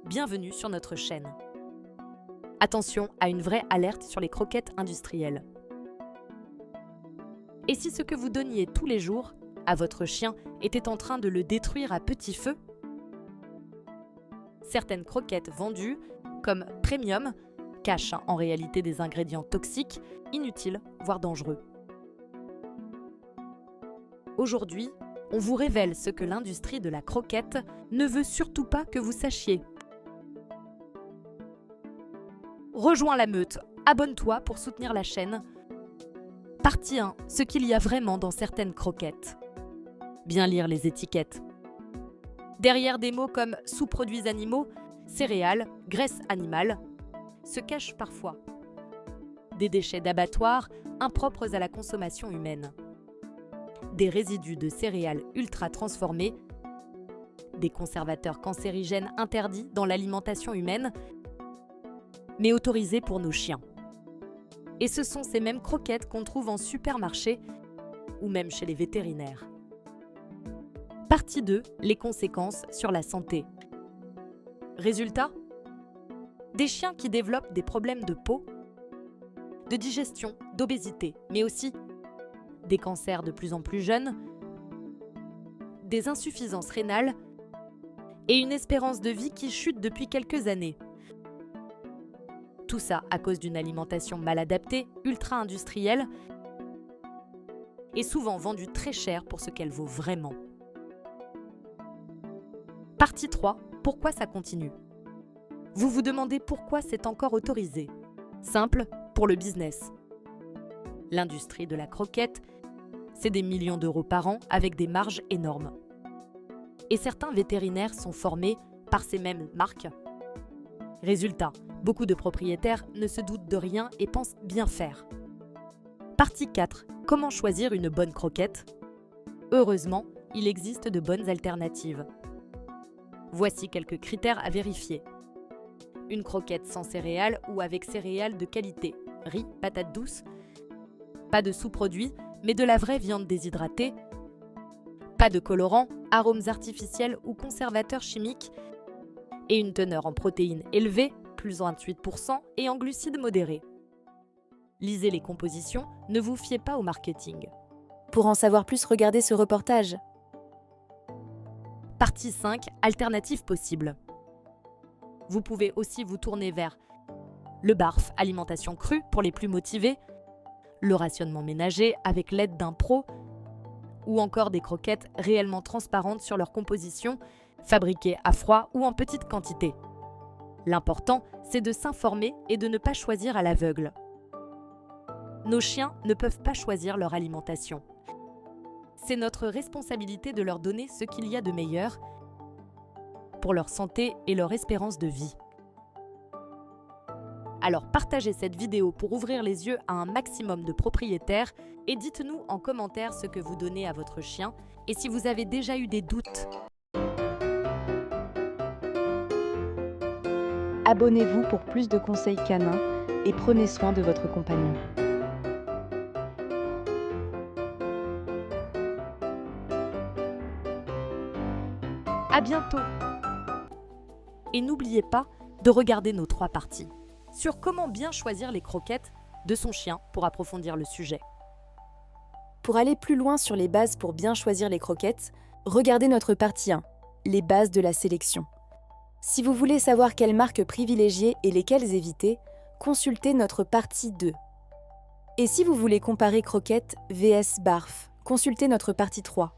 bienvenue sur notre chaîne. Attention à une vraie alerte sur les croquettes industrielles. Et si ce que vous donniez tous les jours à votre chien était en train de le détruire à petit feu? Certaines croquettes vendues, comme premium, cachent en réalité des ingrédients toxiques, inutiles, voire dangereux. Aujourd'hui, on vous révèle ce que l'industrie de la croquette ne veut surtout pas que vous sachiez. Rejoins la meute, abonne-toi pour soutenir la chaîne. Partie 1, ce qu'il y a vraiment dans certaines croquettes. Bien lire les étiquettes. Derrière des mots comme sous-produits animaux, céréales, graisse animale, se cachent parfois des déchets d'abattoirs impropres à la consommation humaine, des résidus de céréales ultra transformés, des conservateurs cancérigènes interdits dans l'alimentation humaine, mais autorisés pour nos chiens. Et ce sont ces mêmes croquettes qu'on trouve en supermarché ou même chez les vétérinaires. Partie 2, les conséquences sur la santé. Résultat ? Des chiens qui développent des problèmes de peau, de digestion, d'obésité, mais aussi des cancers de plus en plus jeunes, des insuffisances rénales et une espérance de vie qui chute depuis quelques années. Tout ça à cause d'une alimentation mal adaptée, ultra-industrielle et souvent vendue très cher pour ce qu'elle vaut vraiment. Partie 3, pourquoi ça continue? Vous vous demandez pourquoi c'est encore autorisé. Simple, pour le business. L'industrie de la croquette, c'est des millions d'euros par an avec des marges énormes. Et certains vétérinaires sont formés par ces mêmes marques. Résultat, beaucoup de propriétaires ne se doutent de rien et pensent bien faire. Partie 4. Comment choisir une bonne croquette? Heureusement, il existe de bonnes alternatives. Voici quelques critères à vérifier. Une croquette sans céréales ou avec céréales de qualité, riz, patates douces, pas de sous-produits, mais de la vraie viande déshydratée, pas de colorants, arômes artificiels ou conservateurs chimiques, et une teneur en protéines élevée, plus 28%, et en glucides modérés. Lisez les compositions, ne vous fiez pas au marketing. Pour en savoir plus, regardez ce reportage. Partie 5, alternatives possibles. Vous pouvez aussi vous tourner vers le BARF, alimentation crue pour les plus motivés, le rationnement ménager avec l'aide d'un pro, ou encore des croquettes réellement transparentes sur leur composition, fabriquées à froid ou en petite quantité. L'important, c'est de s'informer et de ne pas choisir à l'aveugle. Nos chiens ne peuvent pas choisir leur alimentation. C'est notre responsabilité de leur donner ce qu'il y a de meilleur pour leur santé et leur espérance de vie. Alors partagez cette vidéo pour ouvrir les yeux à un maximum de propriétaires et dites-nous en commentaire ce que vous donnez à votre chien et si vous avez déjà eu des doutes. Abonnez-vous pour plus de conseils canins et prenez soin de votre compagnon. À bientôt! Et n'oubliez pas de regarder nos 3 parties sur comment bien choisir les croquettes de son chien pour approfondir le sujet. Pour aller plus loin sur les bases pour bien choisir les croquettes, regardez notre partie 1, les bases de la sélection. Si vous voulez savoir quelles marques privilégier et lesquelles éviter, consultez notre partie 2. Et si vous voulez comparer croquettes vs BARF, consultez notre partie 3.